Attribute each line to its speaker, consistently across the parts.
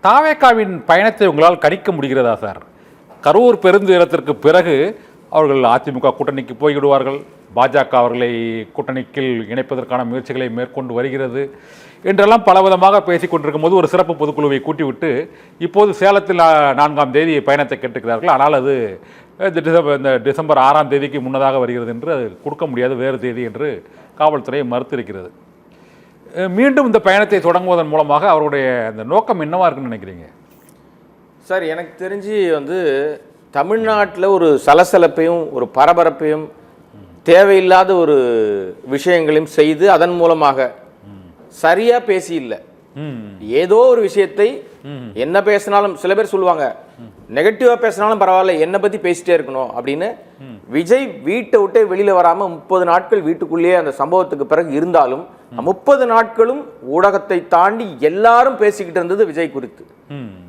Speaker 1: தாவேகாவின் பயணத்தை உங்களால் கணிக்க முடிகிறதா சார்? கரூர் பெருந்துயரத்திற்கு பிறகு அவர்கள் அதிமுக கூட்டணிக்கு போய்விடுவார்கள், பாஜக அவர்களை கூட்டணிக்கில் இணைப்பதற்கான முயற்சிகளை மேற்கொண்டு வருகிறது என்றெல்லாம் பலவிதமாக பேசிக் கொண்டிருக்கும் போது ஒரு சிறப்பு பொதுக்குழுவை கூட்டிவிட்டு இப்போது சேலத்தில் 4ஆம் தேதி பயணத்தை கேட்டுக்கிறார்கள். ஆனால் அது இந்த டிசம்பர் 6ஆம் தேதிக்கு முன்னதாக வருகிறது என்று அது கொடுக்க முடியாது, வேறு தேதி என்று காவல்துறை மறுத்திருக்கிறது. மீண்டும் இந்த பயணத்தை தொடங்குவதன் மூலமாக அவருடைய அந்த நோக்கம் என்னவா இருக்குன்னு நினைக்கிறீங்க
Speaker 2: சார்? எனக்கு தெரிஞ்சு தமிழ்நாட்டில் ஒரு சலசலப்பையும் ஒரு பரபரப்பையும் தேவையில்லாத ஒரு விஷயங்களையும் செய்து அதன் மூலமாக சரியா பேசி இல்லை, ஏதோ ஒரு விஷயத்தை என்ன பேசினாலும் சில பேர் சொல்லுவாங்க நெகட்டிவா பேசினாலும் பரவாயில்ல என்னை பத்தி பேசிட்டே இருக்கணும் அப்படின்னு. விஜய் வீட்டை விட்டே வெளியில வராம 30 நாட்கள் வீட்டுக்குள்ளேயே அந்த சம்பவத்துக்கு பிறகு இருந்தாலும் 30 நாட்களும் ஊடகத்தை தாண்டி எல்லாரும் பேசிக்கிட்டு இருந்தது விஜய் குறித்து.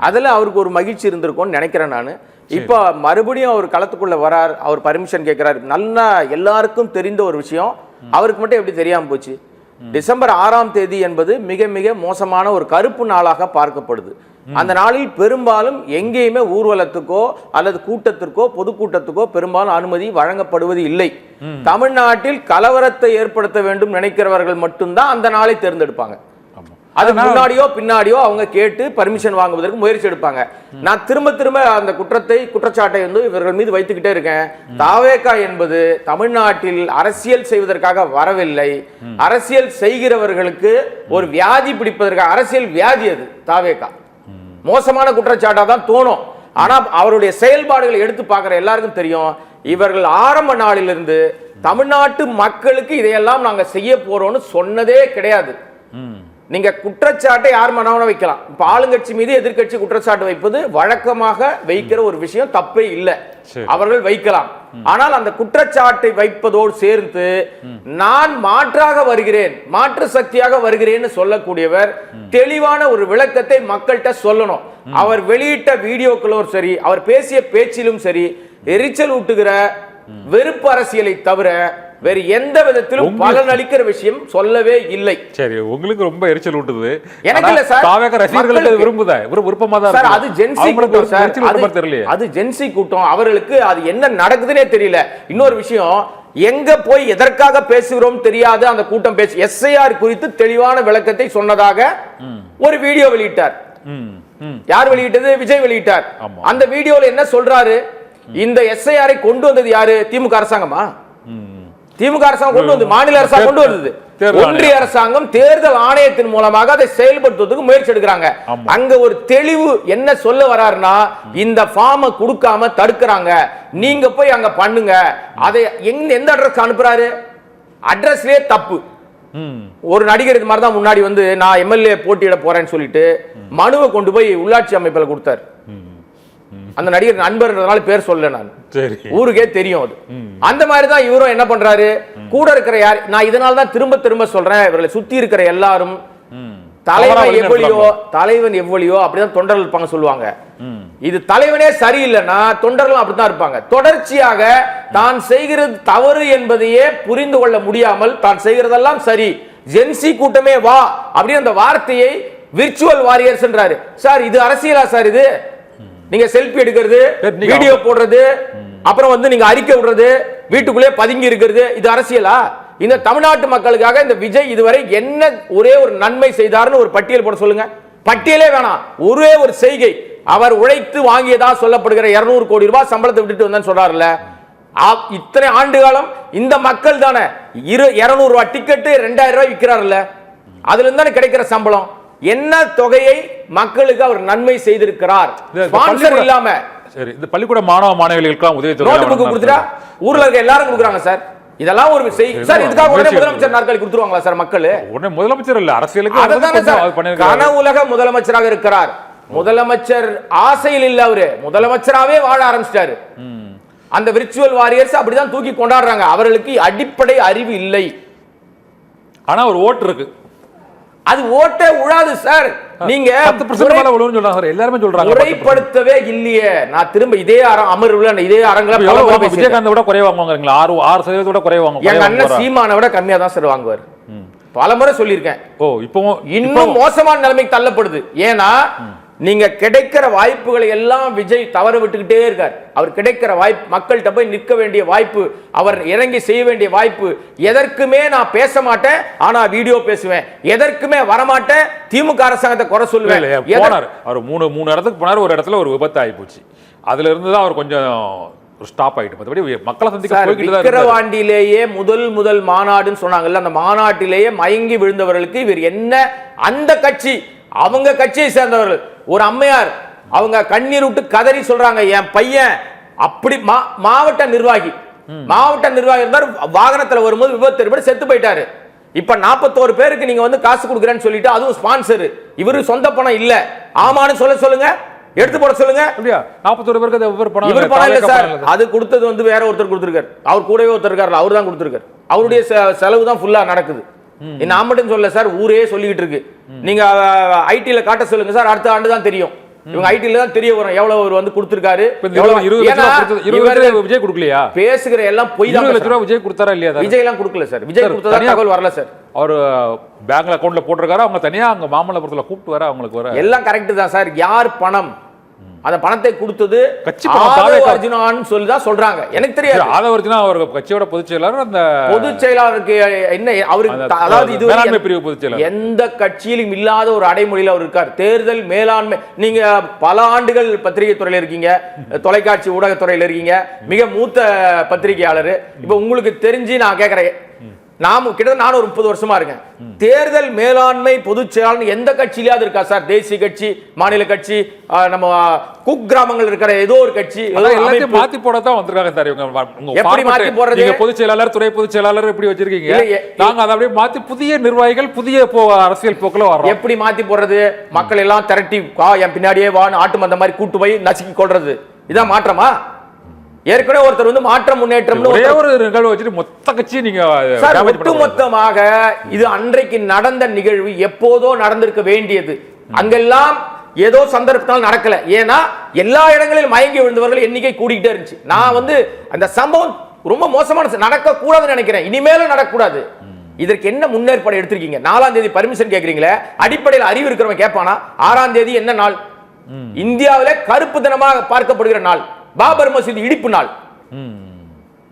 Speaker 2: அதுல அவருக்கு ஒரு மகிழ்ச்சி இருந்திருக்கும்னு நினைக்கிறேன் நான். இப்ப மறுபடியும் அவர் களத்துக்குள்ள வரார், அவர் பர்மிஷன் கேட்கிறாரு. நல்லா எல்லாருக்கும் தெரிந்த ஒரு விஷயம், அவருக்கு மட்டும் எப்படி தெரியாம போச்சு? டிசம்பர் 6ஆம் தேதி என்பது மிக மிக மோசமான ஒரு கருப்பு நாளாக பார்க்கப்படுது. அந்த நாளில் பெரும்பாலும் எங்கேயுமே ஊர்வலத்துக்கோ அல்லது கூட்டத்திற்கோ பொதுக்கூட்டத்துக்கோ பெரும்பாலும் அனுமதி வழங்கப்படுவது இல்லை. தமிழ்நாட்டில் கலவரத்தை ஏற்படுத்த வேண்டும் நினைக்கிறவர்கள் மட்டும்தான் அந்த நாளை தேர்ந்தெடுப்பாங்க. அது முன்னாடியோ பின்னாடியோ அவங்க கேட்டு பர்மிஷன் வாங்குவதற்கு முயற்சி எடுப்பாங்க. நான் திரும்ப திரும்ப அந்த குற்றச்சாட்டை இவர்கள் மீது வைத்துக்கிட்டே இருக்கேன். தாவேகா என்பது தமிழ்நாட்டில் அரசியல் செய்வதற்காக வரவில்லை, அரசியல் செய்கிறவர்களுக்கு ஒரு வியாதி பிடிப்பதற்காக, அரசியல் வியாதி அது தாவேகா. மோசமான குற்றச்சாட்டா தான் தோணும். ஆனா அவருடைய செயல்பாடுகளை எடுத்து பார்க்கிற எல்லாருக்கும் தெரியும், இவர்கள் ஆரம்ப நாளிலிருந்து தமிழ்நாட்டு மக்களுக்கு இதையெல்லாம் நாங்க செய்ய போறோம்னு சொன்னதே கிடையாது. நீங்க குற்றச்சாட்டை யார் மனவன வைக்கலாம். இப்ப ஆளுங்கட்சி மீது எதிர்கட்சி குற்றச்சாட்டு வைப்பது வழக்கமாக வைக்கிற ஒரு விஷயம், தப்பே இல்லை, அவர்கள் வைக்கலாம். ஆனால் அந்த குற்றச்சாட்டை வைப்பதோடு சேர்த்து நான் மாற்றாக வருகிறேன், மாற்று சக்தியாக வருகிறேன்னு சொல்லக்கூடியவர் தெளிவான ஒரு விளக்கத்தை மக்கள்கிட்ட சொல்லணும். அவர் வெளியிட்ட வீடியோக்களும் சரி, அவர் பேசிய பேச்சிலும் சரி, எரிச்சல் ஊட்டுகிற வெறுப்பு அரசியலை தவிர வேறு எந்த விதத்திலும் பலன் அளிக்கிற விஷயம் சொல்லவே இல்லை.
Speaker 1: சரி, உங்களுக்கு ரொம்ப எரிச்சல் ஊட்டுது.
Speaker 2: எனக்கு இல்ல சார்,
Speaker 1: தாவேகா ரசிகர்களுக்கு விரும்புதா, விருப்பமா தான்
Speaker 2: சார். அது ஜென்சி கூட்டம் சார், அது ஜென்சி கூட்டம். அவர்களுக்கு அது என்ன நடக்குதுன்னே தெரியல. இன்னொரு விஷயம், எங்க போய் எதற்காக பேசுகிறோம் தெரியாது அந்த கூட்டம். பேசி எஸ்ஐஆர் குறித்து தெளிவான விளக்கத்தை சொன்னதாக ஒரு வீடியோ வெளியிட்டார். யார் வெளியிட்டது? விஜய் வெளியிட்டார். அந்த வீடியோல என்ன சொல்றாரு? இந்த எஸ்ஐஆரை கொண்டு வந்தது யாரு? திமுக அரசாங்கமா? திமுக அரசாங்கம் கொண்டு வந்து, மாநில அரசாங்கம் கொண்டு வந்தது. ஒன்றிய அரசாங்கம் தேர்தல் ஆணையத்தின் மூலமாக அதை செயல்படுத்துவதற்கு முயற்சி எடுக்கிறாங்க. அங்க ஒரு தெளிவு என்ன சொல்ல வராருன்னா, இந்த ஃபார்மை கொடுக்காம தடுக்கிறாங்க, நீங்க போய் அங்க பண்ணுங்க. அதை எந்த அட்ரஸ் அனுப்புறாரு? அட்ரஸ்லயே தப்பு. ஒரு நடிகர் இது மாதிரி தான் முன்னாடி நான் எம்எல்ஏ போட்டியிட போறேன்னு சொல்லிட்டு மனுவை கொண்டு போய் உள்ளாட்சி அமைப்பில் கொடுத்தாரு. அந்த நடிகர் நண்பர்ன்றதுனால பேர் சொல்ல, நான் ஊருக்கே தெரியும் அது. அந்த மாதிரி தான் இவரும் என்ன பண்றாரு? கூட இருக்கிற யார், நான் இதனால தான் திரும்ப திரும்ப சொல்றேன், இவர்களை சுத்தி இருக்கிற எல்லாரும் தலைவன் எவ்வளியோ அப்படிதான் தொண்டர்கள் இருப்பாங்க சொல்லுவாங்க. இது தலைவனே சரியில்லைன்னா தொண்டர்களும் அப்படித்தான் இருப்பாங்க. தொடர்ச்சியாக தான் செய்கிறது தவறு என்பதையே புரிந்து கொள்ள முடியாமல் தான் செய்கிறதெல்லாம் சரி, ஜென்சி கூட்டமே வா அப்படின்னு அந்த வார்த்தையை விர்ச்சுவல் வாரியர்ஸ் என்றாரு. சார், இது அரசியலா சார்? இது நீங்க செல்ஃபி எடுக்கிறது, வீடியோ போடுறது, அப்புறம் நீங்க அறிக்கை விடுறது, வீட்டுக்குள்ளே பதுங்கி இருக்கிறது, இது அரசியலா? இந்த தமிழ்நாட்டு மக்களுக்காக இந்த விஜய் இதுவரை என்ன ஒரே ஒரு நன்மை செய்தார்னு ஒரு பட்டியல் போட சொல்லுங்க. பட்டியலே வேணாம், ஒரே ஒரு செய்கை. அவர் உழைத்து வாங்கியதா சொல்லப்படுகிற 200 கோடி ரூபாய் சம்பளத்தை விட்டுட்டு வந்தேன்னு சொல்றாருல்ல, இத்தனை ஆண்டு காலம் இந்த மக்கள் தானே 200 ரூபாய் டிக்கெட்டு 2000 ரூபாய் விற்கிறாருல்ல, அதுல இருந்து தானே கிடைக்கிற சம்பளம். என்ன தொகையை மக்களுக்கு அவர் நன்மை செய்திருக்கிறார்? ஸ்பான்சர் இல்லாம.
Speaker 1: சரி, இந்த பள்ளிக்கூட மாணவ மாணவிகளுக்கு உதவி
Speaker 2: நோட் புக் கொடுத்துட்டா ஊர்ல இருக்க எல்லாரும் கொடுக்குறாங்க சார். இதெல்லாம் ஒரு சார், இதுக்காக உடனே முதலமைச்சர் நாற்காலி கொடுத்துருவாங்களா சார் மக்கள்? உடனே முதலமைச்சர் இல்ல, அரசியலுக்கு கனவுலக முதலமைச்சராக இருக்கிறார். முதலமைச்சர் ஆசையில் இல்ல, அவரு முதலமைச்சராவே வாழ ஆரம்பிச்சிட்டாரு. அந்த விர்ச்சுவல் வாரியர்ஸ் அப்படிதான் தூக்கி கொண்டாடுறாங்க. அவர்களுக்கு அடிப்படை அறிவு இல்லை, ஆனா ஒரு ஓட்டு இருக்கு. அது ஓட்டே உழாது சார். நீங்க
Speaker 1: 10% மேல உழவுன்னு சொல்றாங்க, எல்லாரும் சொல்றாங்க.
Speaker 2: முறைப்படுத்தவே இல்லையே. நான் திரும்ப இதே அமர்வுல இதே அரங்கல
Speaker 1: விஜயகாந்த் விட குறைய வாங்குவாங்கங்களா? 6% விட குறைய வாங்குவாங்க.
Speaker 2: எங்க அண்ணன் சீமானை விட கம்மியா தான் சார் வாங்குவார். பலமுறை சொல்லியிருக்கேன்.
Speaker 1: ஓ, இப்போ
Speaker 2: இன்னும் மோசமான நிலைமைக்கு தள்ளப்படுது. ஏன்னா நீங்க கிடைக்கிற வாய்ப்புகளை எல்லாம் விஜய் தவற விட்டுக்கிட்டே இருக்கார். அவர் கிடைக்கிற வாய்ப்பு, மக்கள்கிட்ட போய் நிற்க வேண்டிய வாய்ப்பு, அவர் இறங்கி செய்ய வேண்டிய வாய்ப்பு. எதற்குமே நான் பேச மாட்டேன், ஆனா வீடியோ பேசுவேன். எதற்குமே வரமாட்டேன், திமுக அரசாங்கத்தை குறை சொல்லுவேன்.
Speaker 1: அவர் மூணு இடத்துக்கு போனார். ஒரு இடத்துல ஒரு விபத்து ஆகி போச்சு. அதுல இருந்து தான் அவர் கொஞ்சம் ஸ்டாப் ஆயிட்டு. மற்றபடி மக்களை சந்திக்க
Speaker 2: விக்கிரவாண்டியிலேயே முதல் மாநாடுன்னு சொன்னாங்கல்ல, அந்த மாநாட்டிலேயே மயங்கி விழுந்தவர்களுக்கு இவர் என்ன, அந்த கட்சி, அவங்க கட்சியை சேர்ந்தவர்கள், ஒரு அம்மையார் அவங்க கண்ணீர் விட்டு கதறி சொல்றாங்க, என் பையன் அப்படி மாவட்ட நிர்வாகி இருந்தார், வாகனத்துல வரும்போது விபத்து ஏற்பட்டு செத்து போயிட்டாரு. இப்ப 41 பேருக்கு நீங்க வந்து காசு கொடுக்குறேன்னு சொல்லிட்டு, அதுவும் ஸ்பான்சர், இவரு சொந்த பணம் இல்ல, ஆமான்னு சொல்லுங்க, எடுத்து போட சொல்லுங்க. அப்படியா?
Speaker 1: 41 பேருக்கு இவர் பணம்
Speaker 2: இல்ல சார், அது கொடுத்தது வந்து வேற ஒருத்தர் கொடுத்திருக்காரு. அவர் கூடவே ஒருத்தர் இருக்காரு, அவர் தான் கொடுத்திருக்காரு. அவருடைய செலவு தான் ஃபுல்லா நடக்குது. நான் மட்டும் சொல்ல சார், ஊரே சொல்லிக்கிட்டு இருக்கு. நீங்க ஐடில காட்ட சொல்லுங்க சார், அடுத்த ஆண்டு தான் தெரியும். இவங்க ஐடில தான் தெரிய வரும் எவ்வளவு அவர் வந்து கொடுத்திருக்காரு.
Speaker 1: விஜய் கொடுக்கலையா?
Speaker 2: பேசுகிற எல்லாம் பொய் தான்.
Speaker 1: 20 லட்சம் ரூபாய் விஜய் கொடுத்தாரா இல்லையா?
Speaker 2: விஜய் எல்லாம் கொடுக்கல சார். விஜய் கொடுத்ததா தகவல் வரல சார்.
Speaker 1: அவர் பேங்க்ல அக்கவுண்ட்ல போட்டிருக்காரு. அவங்க தனியா அங்க மாமல்லபுரத்துல கூப்பிட்டு வர அவங்களுக்கு வர
Speaker 2: எல்லாம் கரெக்ட் தான் சார். யார் பணம், அந்த பணத்தை கொடுத்தது
Speaker 1: கட்சி
Speaker 2: அர்ஜுனான்னு சொல்லி தான் சொல்றாங்க. எனக்கு தெரியாது.
Speaker 1: ஆதவ அர்ஜுனா அவர் கட்சியோட பொதுச் செயலாளர். அந்த
Speaker 2: பொதுச் செயலாளருக்கு என்ன அவருக்கு, அதாவது இது
Speaker 1: மேலாண்மை பிரிவு பொதுச் செயலாளர்,
Speaker 2: எந்த கட்சியிலும் இல்லாத ஒரு அடைமொழியில் அவர் இருக்கார். தேர்தல் மேலாண்மை, நீங்க பல ஆண்டுகள் பத்திரிகை துறையில இருக்கீங்க, தொலைக்காட்சி ஊடகத்துறையில இருக்கீங்க, மிக மூத்த பத்திரிகையாளர். இப்ப உங்களுக்கு தெரிஞ்சு நான் கேட்கிறேன், கிட்டத்தட்ட நான் ஒரு 30 வருஷமா இருக்கேன். தேர்தல் மேலாண்மை பொதுச் செயலாளர் எந்த கட்சியிலாவது இருக்கா சார்? தேசிய கட்சி, மாநில கட்சி, நம்ம குக் கிராமங்கள் இருக்கிற ஏதோ ஒரு கட்சி
Speaker 1: மாத்தி போடத்தான் வந்திருக்காங்க சார்.
Speaker 2: எப்படி மாத்தி போடுறது?
Speaker 1: பொதுச் செயலாளர், துறை பொதுச் செயலாளர் எப்படி வச்சிருக்கீங்க? நாங்க அதை அப்படியே மாத்தி புதிய நிர்வாகிகள், புதிய அரசியல் போக்குல வரோம்.
Speaker 2: எப்படி மாத்தி போடுறது? மக்கள் எல்லாம் திரட்டி என் பின்னாடியே வான்னு ஆட்டு மந்த மாதிரி கூட்டு போய் நசுக்கி கொள்றது, இதான் மாற்றமா? ஏற்கனவே ஒருத்தர் வந்து மாற்றம் முன்னேற்றம்
Speaker 1: ஒரே ஒரு நிகழ்வு வச்சுட்டு மொத்த கட்சி நீங்க
Speaker 2: ஒட்டுமொத்தமாக, இது அன்றைக்கு நடந்த நிகழ்வு எப்போதோ நடந்திருக்க வேண்டியது. அங்கெல்லாம் ஏதோ சந்தர்ப்பத்தால் நடக்கல. ஏன்னா எல்லா இடங்களிலும் மயங்கி விழுந்தவர்கள் எண்ணிக்கை கூடிக்கிட்டே இருந்துச்சு. நான் வந்து அந்த சம்பவம் ரொம்ப மோசமான, நடக்க கூடாதுன்னு நினைக்கிறேன். இனிமேலும் நடக்கக்கூடாது. இதற்கு என்ன முன்னேற்பாடு எடுத்திருக்கீங்க? 4ஆம் தேதி பர்மிஷன் கேட்கறீங்களே, அடிப்படையில் அறிவு இருக்கிறவங்க கேட்பானா? 6ஆம் தேதி என்ன நாள்? இந்தியாவிலே கருப்பு தினமாக பார்க்கப்படுகிற நாள், பாபர் மசூதி இடிப்பு நாள்.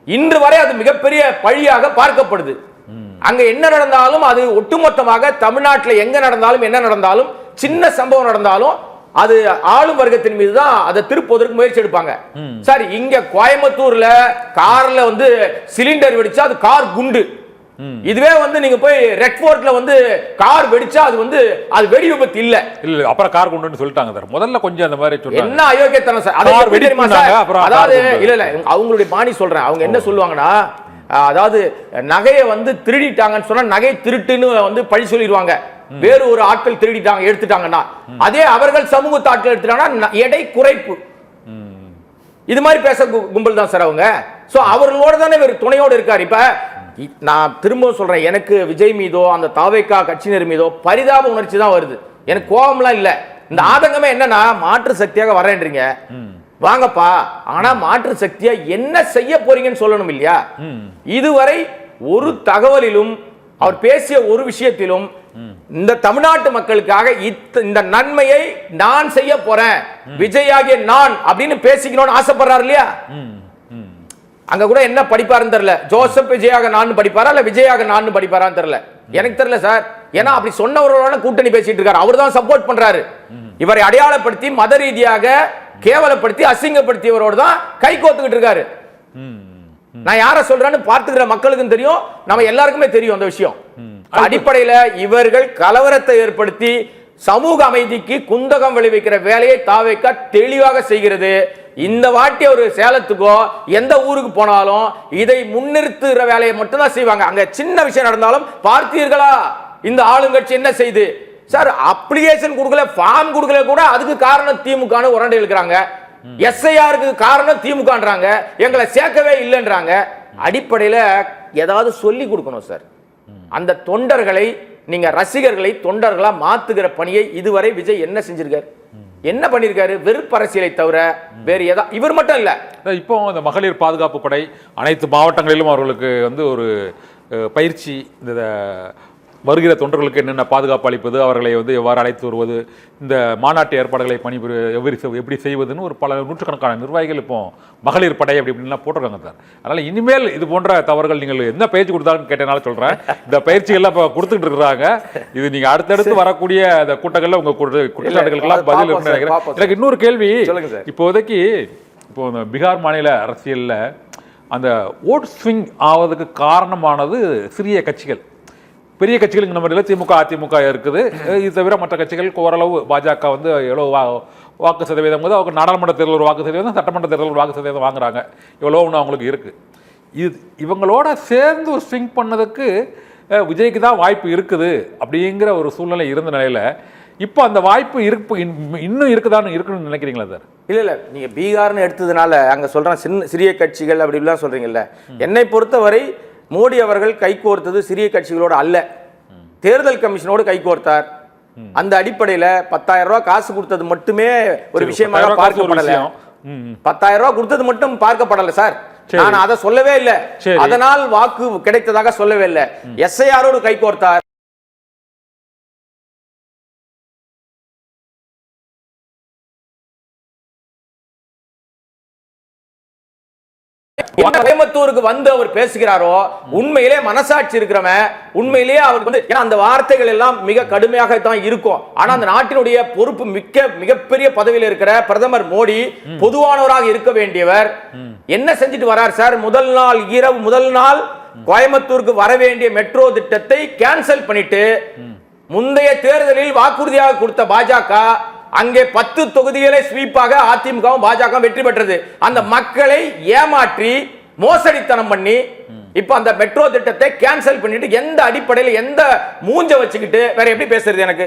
Speaker 2: இன்று வரை அது மிகப்பெரிய பழியாக பார்க்கப்படுது. அங்க என்ன நடந்தாலும், அது ஒட்டுமொத்தமாக தமிழ்நாட்டில் எங்க நடந்தாலும், என்ன நடந்தாலும், சின்ன சம்பவம் நடந்தாலும் அது ஆளும் வர்க்கத்தின் மீது தான் அதை திருப்புவதற்கு முயற்சி எடுப்பாங்க. சார், இங்க கோயம்புத்தூர்ல கார்ல வந்து சிலிண்டர் வெடிச்சா அது கார் குண்டு. இதுவே வந்து நீங்க போய் ரெட் ஃபோர்ட்ல வந்து கார் வெடிச்சா அது வந்து அது வெடி விபத்து இல்ல.
Speaker 1: இல்ல, அப்புறம் கார் குண்டுன்னு சொல்லிட்டாங்க சார். முதல்ல கொஞ்சம் அந்த மாதிரி சொன்னாங்க.
Speaker 2: என்ன அயோக்கியத்தனம் சார். அது வெடி தெரியுமா சார்? அதாவது இல்ல அவங்களுடைய பாணி சொல்றேன். அவங்க என்ன சொல்லுவாங்கன்னா, அதாவது நகையை வந்து திருடிட்டாங்கன்னு சொன்னா நகை திருட்டுன்னு வந்து பழி சொல்லிடுவாங்க. வேறு ஒரு ஆட்கள் திருடிட்டாங்க எடுத்துட்டாங்கன்னா, அதே அவர்கள் சமூகத்து ஆட்கள் எடுத்துட்டாங்கன்னா எடை குறைப்பு. இது மாதிரி பேச கும்பல் தான் சார் அவங்க. சோ அவர்களோட தானே வேறு துணையோடு இருக்காரு. இப்ப நான் திரும்ப சொல்றேன், எனக்கு விஜய் மீதோ அந்த தாவேகா கட்சியினர் மீதோ பரிதாப உணர்ச்சி தான் வருது. எனக்கு கோபம்லாம் இல்ல. இந்த ஆதங்கமே என்னன்னா, மாற்று சக்தியாக வரேன்றீங்க, வாங்கப்பா, ஆனா மாற்று சக்தியா என்ன செய்ய போறீங்கன்னு சொல்லணும் இல்லையா? இதுவரை ஒரு தகவலிலும், அவர் பேசிய ஒரு விஷயத்திலும், இந்த தமிழ்நாட்டு மக்களுக்காக இந்த நன்மையை நான் செய்ய போறேன், விஜயாகிய நான் அப்படின்னு பேசிக்கணும்னு ஆசைப்படுறாரு இல்லையா? அங்க கூட என்ன படிப்பாருன்னு தெரியல. ஜோசப் விஜயாக நான் படிப்பாரா இல்ல விஜயாக நான் படிப்பாரான்னு தெரியல. எனக்கு தெரியல சார். ஏன்னா அப்படி சொன்னவர்களோட கூட்டணி பேசிட்டு இருக்காரு. அவர் தான் சப்போர்ட் பண்றாரு. இவரை அடையாளப்படுத்தி மத ரீதியாக கேவலப்படுத்தி அசிங்கப்படுத்தியவரோடு தான் கை கோத்துக்கிட்டு இருக்காரு. நான் யார சொல்றேன்னு பார்த்துக்கிற மக்களுக்கும் தெரியும், நம்ம எல்லாருக்குமே தெரியும் அந்த விஷயம். அடிப்படையில் இவர்கள் கலவரத்தை ஏற்படுத்தி சமூக அமைதிக்கு குந்தகம் விளைவிக்கிற வேலையை தாவேகா தெளிவாக செய்கிறது. இந்த வாட்டி ஒரு சேலத்துக்கோ எந்த ஊருக்கு போனாலும் இதை முன்னிறுத்துகிற வேலையை மட்டும்தான் செய்வாங்க. அங்க சின்ன விஷயம் நடந்தாலும் பார்த்தீர்களா இந்த ஆளுங்கட்சி என்ன செய்து சார், அப்ளிகேஷன் கொடுக்கல, ஃபார்ம் கொடுக்கல கூட அதுக்கு காரணம் திமுக உரண்டை இழுக்கிறாங்க. எஸ்ஐஆருக்கு காரணம் திமுகன்றாங்க, எங்களை சேர்க்கவே இல்லைன்றாங்க. அடிப்படையில் ஏதாவது சொல்லி கொடுக்கணும் சார். அந்த தொண்டர்களை, நீங்க ரசிகர்களை தொண்டர்களா மாத்துகிற பணியை இதுவரை விஜய் என்ன செஞ்சிருக்காரு? என்ன பண்ணிருக்காரு? வெறுப்பு அரசியலை தவிர வேறு ஏதாவது. இவர் மட்டும் இல்ல,
Speaker 1: இப்போ இந்த மகளிர் பாதுகாப்பு படை அனைத்து மாவட்டங்களிலும் அவர்களுக்கு வந்து ஒரு பயிற்சி, இந்த வருகிற தொண்டர்களுக்கு என்னென்ன பாதுகாப்பு அளிப்பது, அவர்களை வந்து எவ்வாறு அழைத்து வருவது, இந்த மாநாட்டு ஏற்பாடுகளை எப்படி செய்வதுன்னு ஒரு பல நூற்றுக்கணக்கான நிர்வாகிகள் இப்போ மகளிர் படை அப்படி இப்படின்லாம் போட்டிருக்காங்க சார். அதனால் இனிமேல் இது போன்ற தவறுகள் நீங்கள் என்ன பயிற்சி கொடுத்தாங்கன்னு கேட்டனால சொல்கிறேன். இந்த பயிற்சிகள்லாம் இப்போ கொடுத்துட்டு இருக்கிறாங்க. இது நீங்கள் அடுத்தடுத்து வரக்கூடிய அந்த கூட்டங்களில் உங்கள் குற்றச்சாட்டுகளுக்கெல்லாம் பதில் இருக்குன்னு நினைக்கிறேன். எனக்கு இன்னொரு கேள்வி, இப்போதைக்கு இப்போ பீகார் மாநில அரசியலில் அந்த ஓட் ஸ்விங் ஆவதுக்கு காரணமானது சிறிய கட்சிகள். பெரிய கட்சிகள் நம்ம திமுக அதிமுக இருக்குது. இது தவிர மற்ற கட்சிகள் ஓரளவு பாஜக வந்து எவ்வளோ வாக்கு சதவீதம் போது அவங்க நாடாளுமன்ற தேர்தல் ஒரு வாக்கு சதவீதம், சட்டமன்ற தேர்தல் ஒரு வாக்கு சதவீதம் வாங்குறாங்க. எவ்வளோ ஒன்று அவங்களுக்கு இருக்குது. இவங்களோட சேர்ந்து ஒரு ஸ்விங் பண்ணதுக்கு விஜய்க்கு தான் வாய்ப்பு இருக்குது அப்படிங்கிற ஒரு சூழ்நிலை இருந்த நிலையில் இப்போ அந்த வாய்ப்பு இன்னும் இருக்குன்னு நினைக்கிறீங்களா சார்?
Speaker 2: இல்லை, நீங்கள் பீகார்னு எடுத்ததுனால அங்கே சொல்கிறேன் சிறிய கட்சிகள் அப்படிலாம் சொல்கிறீங்கல்ல. என்னை பொறுத்தவரை மோடி அவர்கள் கைகோர்த்தது சிறிய கட்சிகளோடு அல்ல, தேர்தல் கமிஷனோடு கைகோர்த்தார். அந்த அடிப்படையில் 10,000 ரூபாய் காசு கொடுத்தது மட்டுமே ஒரு விஷயமாக பார்க்கப்படல. 10,000 ரூபாய் கொடுத்தது மட்டும் பார்க்கப்படல சார். நான் அதை சொல்லவே இல்லை. அதனால் வாக்கு கிடைத்ததாக சொல்லவே இல்லை. எஸ்ஐஆரோடு கைகோர்த்தார். கோயம்புத்தூருக்கு வந்து அவர் பேசுகிறாரோ, உண்மையிலே மனசாட்சி இருக்கிறவன், உண்மையிலேயே அவருக்கு வந்து அந்த வார்த்தைகள் எல்லாம் மிக கடுமையாக தான் இருக்கும். ஆனா அந்த நாட்டினுடைய பொறுப்பு மிகப்பெரிய பதவியில் இருக்கிற பிரதமர் மோடி பொதுவானவராக இருக்க வேண்டியவர் என்ன செஞ்சுட்டு வரார் சார்? முதல் நாள் கோயம்புத்தூருக்கு வர வேண்டிய மெட்ரோ திட்டத்தை கேன்சல் பண்ணிட்டு முந்தைய தேர்தலில் வாக்குறுதியாக கொடுத்த பாஜக அங்கே 10 தொகுதிகளை ஸ்வீப்பாக அதிமுகவும் பாஜக வெற்றி பெற்றது. அந்த மக்களை ஏமாற்றி மோசடித்தனம் பண்ணி இப்ப அந்த மெட்ரோ திட்டத்தை கேன்சல் பண்ணிட்டு எந்த அடிப்படையில் எந்த மூஞ்ச வச்சுக்கிட்டு வேற எப்படி பேசுறது? எனக்கு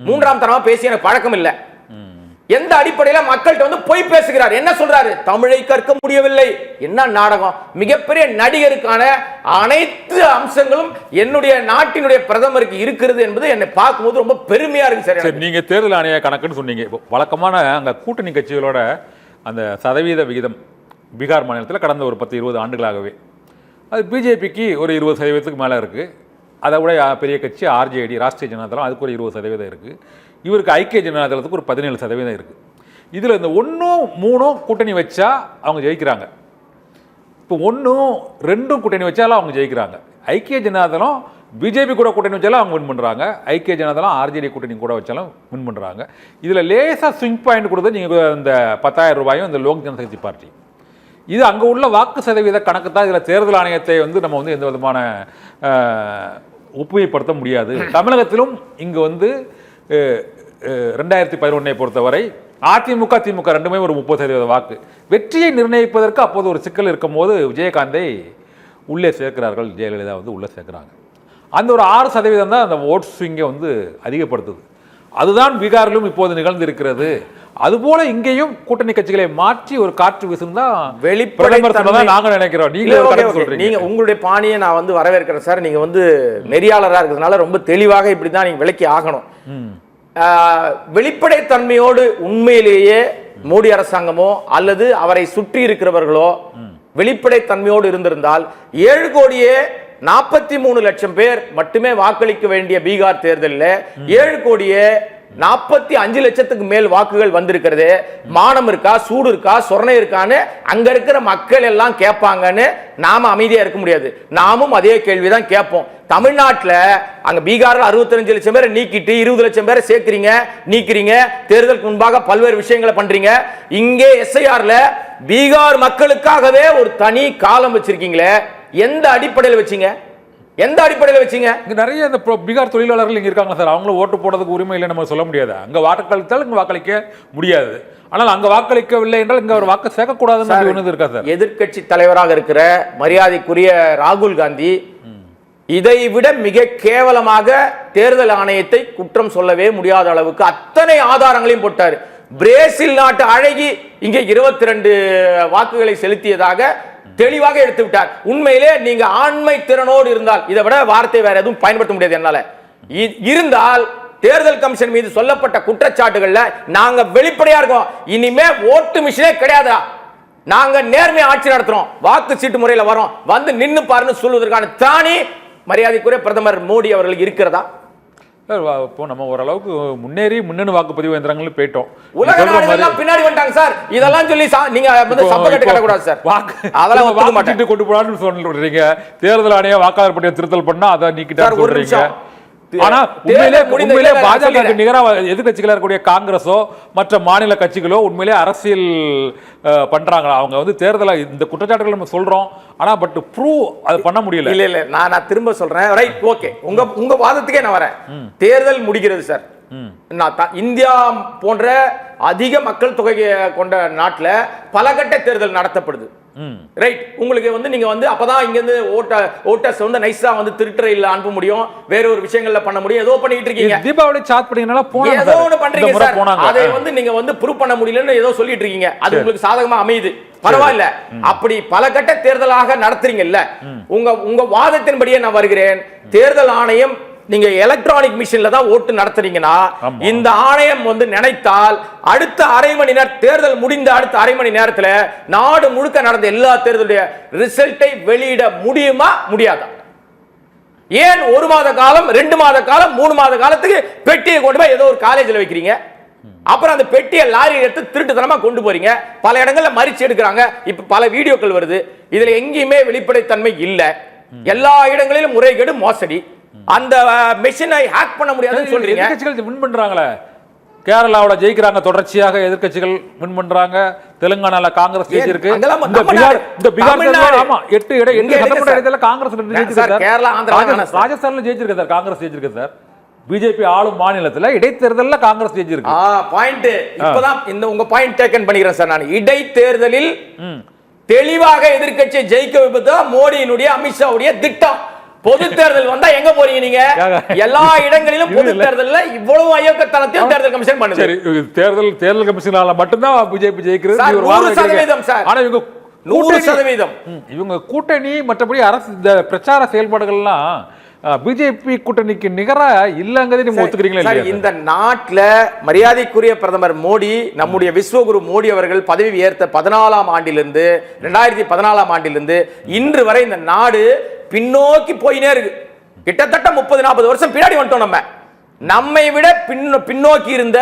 Speaker 2: மூன்றாம் தரமா பேசி எனக்கு பழக்கம் இல்லை. எந்த அடிப்படையில் மக்கள்கிட்ட வந்து போய் பேசுகிறார்? என்ன சொல்றாரு? தமிழை கற்க முடியவில்லை. என்ன நாடகம்! மிகப்பெரிய நடிகருக்கான அனைத்து அம்சங்களும் என்னுடைய நாட்டினுடைய பிரதமருக்கு இருக்கிறது என்பது என்னை பார்க்கும்போது ரொம்ப பெருமையா இருக்கு சார்.
Speaker 1: நீங்க தேர்தல் ஆணைய கணக்குன்னு சொன்னீங்க. வழக்கமான அங்க கூட்டணி கட்சிகளோட அந்த சதவீத விகிதம் பீகார் மாநிலத்தில் கடந்த ஒரு 10-20 ஆண்டுகளாகவே அது பிஜேபிக்கு ஒரு 20% மேலே இருக்குது. அதை விட பெரிய கட்சி ஆர்ஜேடி, ராஷ்டிரிய ஜனதாதளம், அதுக்கு ஒரு 20% இருக்குது. இவருக்கு ஐக்கிய ஜனதாதளத்துக்கு ஒரு 17% இருக்குது. இதில் இந்த 1-3 கூட்டணி வச்சா அவங்க ஜெயிக்கிறாங்க. இப்போ 1-2 கூட்டணி வச்சாலும் அவங்க ஜெயிக்கிறாங்க. ஐக்கிய ஜனதாதளம் பிஜேபி கூட கூட்டணி வச்சாலும் அவங்க வின் பண்ணுறாங்க. ஐக்கிய ஜனதாதளம் ஆர்ஜேடி கூட்டணி கூட வச்சாலும் வின் பண்ணுறாங்க. இதில் லேசாக ஸ்விங் பாயிண்ட் கொடுத்தது நீங்கள் இந்த 10,000 ரூபாயும் இந்த லோக் ஜனசக்தி பார்ட்டி. இது அங்கே உள்ள வாக்கு சதவீத கணக்கு தான். இதில் தேர்தல் ஆணையத்தை வந்து நம்ம வந்து எந்த விதமான ஒப்புமைப்படுத்த முடியாது. தமிழகத்திலும் இங்கே வந்து 2011 பொறுத்தவரை அதிமுக திமுக ரெண்டுமே ஒரு 30% வாக்கு. வெற்றியை நிர்ணயிப்பதற்கு அப்போது ஒரு சிக்கல் இருக்கும் போது விஜயகாந்தை உள்ளே சேர்க்கிறார்கள், ஜெயலலிதா வந்து உள்ளே சேர்க்கிறாங்க. அந்த ஒரு 6% தான் அந்த ஓட் ஸ்விங்கை வந்து அதிகப்படுத்துது. அதுதான் பீகாரிலும் இப்போது நிகழ்ந்திருக்கிறது. அதுபோல இங்கேயும் கூட்டணி கட்சிகளை மாற்றி ஒரு காற்று வீசும் தான் நாங்க நினைக்கிறோம்.
Speaker 2: நீங்க உங்களுடைய பாணியை நான் வந்து வரவேற்கிறேன் சார். நீங்க வந்து நெறியாளராக இருக்கிறதுனால ரொம்ப தெளிவாக இப்படிதான் நீங்க விளக்கி ஆகணும். வெளிப்படைத்தன்மையோடு உண்மையிலேயே மோடி அரசாங்கமோ அல்லது அவரை சுற்றி இருக்கிறவர்களோ வெளிப்படைத்தன்மையோடு இருந்திருந்தால் 7,43,00,000 பேர் மட்டுமே வாக்களிக்க வேண்டிய பீகார் தேர்தலில் 7,45,00,000 மேல் வாக்குகள் வந்திருக்கிறது. மானம் இருக்கா, சூடு இருக்கா, சொரணை இருக்கான்னு அங்க இருக்கிற மக்கள் எல்லாம் கேட்பாங்கன்னு நாம அமைதியா இருக்க முடியாது. நாமும் அதே கேள்விதான் கேட்போம். தமிழ்நாட்டில் அங்க பீகாரில் 65 லட்சம் பேரை நீக்கிட்டு 20 லட்சம் பேரை சேர்க்கிறீங்க, நீக்கிறீங்க. தேர்தலுக்கு முன்பாக பல்வேறு விஷயங்களை பண்றீங்க. இங்கே எஸ்ஐஆர்ல பீகார் மக்களுக்காகவே ஒரு தனி காலம் வச்சிருக்கீங்களே, எந்த அடிப்படையில் வச்சீங்க? எந்த அடிப்படையில் வச்சீங்க?
Speaker 1: இங்க நிறைய இந்த பீகார் தொழிலாளர்கள் இங்க இருக்காங்க சார். அவங்களும் ஓட்டு போடுறதுக்கு உரிமை இல்லை நம்ம சொல்ல முடியாது. அங்க வாக்களித்தால் இங்க வாக்களிக்க முடியாது. ஆனால் அங்க வாக்களிக்கவில்லை என்றால் இங்க ஒரு வாக்கு சேர்க்கக்கூடாதுன்னு இருக்கா சார்?
Speaker 2: எதிர்கட்சி தலைவராக இருக்கிற மரியாதைக்குரிய ராகுல் காந்தி இதை விட மிக கேவலமாக தேர்தல் ஆணையத்தை குற்றம் சொல்லவே முடியாத அளவுக்கு அத்தனை ஆதாரங்களையும் போட்டார். பிரேசில் நாட்டு அழகி இங்கே 22 வாக்குகளை செலுத்தியதாக தெளிவாக எடுத்து விட்டார். உண்மையிலே நீங்க ஆண்மை திறனோடு இருந்தால், இதை விட வார்த்தை வேற எதுவும் பயன்படுத்த முடியாது என்னால, இருந்தால் தேர்தல் கமிஷன் மீது சொல்லப்பட்ட குற்றச்சாட்டுகள்ல நாங்க வெளிப்படையா இருக்கோம். இனிமே ஓட்டு மிஷினே கிடையாதா, நாங்க நேர்மையா ஆட்சி நடத்துறோம், வாக்கு சீட்டு முறையில் வரோம், வந்து நின்னு பாருன்னு சொல்வதற்கான தானி மரியாதைக்குரிய பிரதமர் மோடி அவர்களுக்கு இருக்கிறதா?
Speaker 1: இப்போ நம்ம ஓரளவுக்கு முன்னேறி முன்னணி வாக்குப்பதிவு இயந்திரங்கள் போயிட்டோம்.
Speaker 2: உலக நாடுகள் பின்னாடி வந்துட்டாங்க சார். இதெல்லாம் சொல்லி நீங்க வந்து சப்பக்கட்டு கட்டக்கூடாது சார்.
Speaker 1: அதெல்லாம் வாக்கு கொண்டு போறான்னு சொல்றீங்க. தேர்தல் ஆணையம் வாக்காளர் பட்டியல் திருத்தல் பண்ணா அதை நீக்கிட்டாரு சொல்றீங்க. ஆனா உண்மையிலே பாஜக நிகரா எதிர்கட்சிகளா இருக்கக்கூடிய காங்கிரஸோ மற்ற மாநில கட்சிகளோ உண்மையிலே அரசியல் பண்றாங்களா? அவங்க வந்து தேர்தல இந்த குற்றச்சாட்டுகள் நம்ம சொல்றோம், ஆனா பட் ப்ரூவ் அது பண்ண முடியல.
Speaker 2: இல்ல நான் திரும்ப சொல்றேன். ரைட், ஓகே, உங்க வாதத்துக்கே நான் வரேன். தேர்தல் முடிகிறது சார். இந்தியா போன்ற அதிக மக்கள் தொகை கொண்ட நாட்டுல பல கட்ட தேர்தல் நடத்தப்படுது. ரைட், உங்களுக்கு வந்து நீங்க வந்து அப்பதான் இங்க இருந்து ஓட்டர்ஸ் வந்து நைஸா வந்து திருட்டுறையில அனுப்ப முடியும், வேற ஒரு விஷயங்கள்ல பண்ண முடியும். ஏதோ பண்ணிட்டு இருக்கீங்க.
Speaker 1: தீபாவளி சாட் பண்ணீங்கனால போனாங்க,
Speaker 2: ஏதோ ஒன்னு பண்றீங்க சார். அதை வந்து நீங்க வந்து ப்ரூவ் பண்ண முடியலன்னு ஏதோ சொல்லிட்டு இருக்கீங்க. அது உங்களுக்கு சாதகமா அமையுது, பரவாயில்ல. அப்படி பல கட்ட தேர்தலாக நடத்துறீங்கல்ல, உங்க வாதத்தின்படியே நான் வருகிறேன். தேர்தல் ஆணையம் நீங்க எலக்ட்ரானிக் மிஷின்ல தான் ஓட்டு நடத்துறீங்கன்னா, இந்த ஆணையம் வந்து நினைத்தால் அடுத்த அரை மணி நேரம், தேர்தல் முடிந்த அடுத்த அரை மணி நேரத்தில் நாடு முழுக்க நடந்த எல்லா தேர்தலுடைய ரிசல்ட்டை வெளியிட முடியுமா முடியாதா? ஏன் 1 மாத காலம், 2 மாத காலம், 3 மாத காலத்துக்கு பெட்டியை கொண்டு போய் ஏதோ ஒரு காலேஜில் வைக்கிறீங்க, அப்புறம் அந்த பெட்டியை லாரி எடுத்து திருட்டுத்தனமா கொண்டு போறீங்க, பல இடங்கள்ல மறிச்சு எடுக்கிறாங்க. இப்ப பல வீடியோக்கள் வருது. இதுல எங்கேயுமே வெளிப்படைத்தன்மை இல்ல, எல்லா இடங்களிலும் முறைகேடு, மோசடி. அந்த மெஷினை ஹேக் பண்ண முடியாதுன்னு சொல்றீங்க.
Speaker 1: எதிர்க்கட்சிகள் வின் பண்றாங்களே, கேரளாவோட ஜெயிக்கிறாங்க, தொடர்ச்சியாக எதிர்க்கட்சிகள் வின் பண்றாங்க. தெலுங்கானால காங்கிரஸ் ஜெயிச்சிருக்கு. இந்த பீகார் ஆமா 8 சட்டமன்ற இடத்துல காங்கிரஸ் ஜெயிச்சிருக்கு.
Speaker 2: கேரளா, ஆந்திரா,
Speaker 1: ராஜஸ்தான்ல ஜெயிச்சிருக்கு சார், காங்கிரஸ் ஜெயிச்சிருக்கு சார். பிஜேபி ஆளும் மாநிலத்தில் இடைத்தேர்தலில் காங்கிரஸ் ஜெயிச்சிருக்கு.
Speaker 2: பாயிண்ட் இப்பதான் இந்த உங்க பாயிண்ட் டேக்கன் பண்ணிக்கிறேன் சார். நான் இடைத்தேர்தலில் தெளிவாக எதிர்க்கட்சியை ஜெயிக்க வைப்பது மோடியினுடைய, அமித்ஷாவுடைய திட்டம். பொது தேர்தல் வந்தா எங்க போறீங்க நீங்க? எல்லா இடங்களிலும் பொது தேர்தல்ல இவ்வளவு அயோக்கியத்தனத்தையும் தேர்தல் கமிஷன் பண்ணுது.
Speaker 1: சரி, தேர்தல் கமிஷனால மட்டும்தான் பிஜேபி ஜெயிக்கிறது.
Speaker 2: 100% சார்.
Speaker 1: ஆனா இவங்க
Speaker 2: 100%
Speaker 1: இவங்க கூட்டணி மற்றபடி அரசு இந்த பிரச்சார செயல்பாடுகள்லாம் பிஜேபி கூட்டணிக்கு நிகரா இல்லங்கிறதை நீங்க ஒத்துக்கிறீங்களா?
Speaker 2: இந்த நாட்டுல மரியாதைக்குரிய பிரதமர் மோடி, நம்முடைய விஸ்வகுரு மோடி அவர்கள் பதவி ஏற்ற 14ஆம் ஆண்டிலிருந்து 2014ஆம் ஆண்டிலிருந்து இன்று வரை இந்த நாடு பின்னோக்கி போயினே இருக்கு. கிட்டத்தட்ட 30-40 வருஷம் பின்னாடி வந்துட்டோம். நம்மை விட பின்னோக்கி இருந்த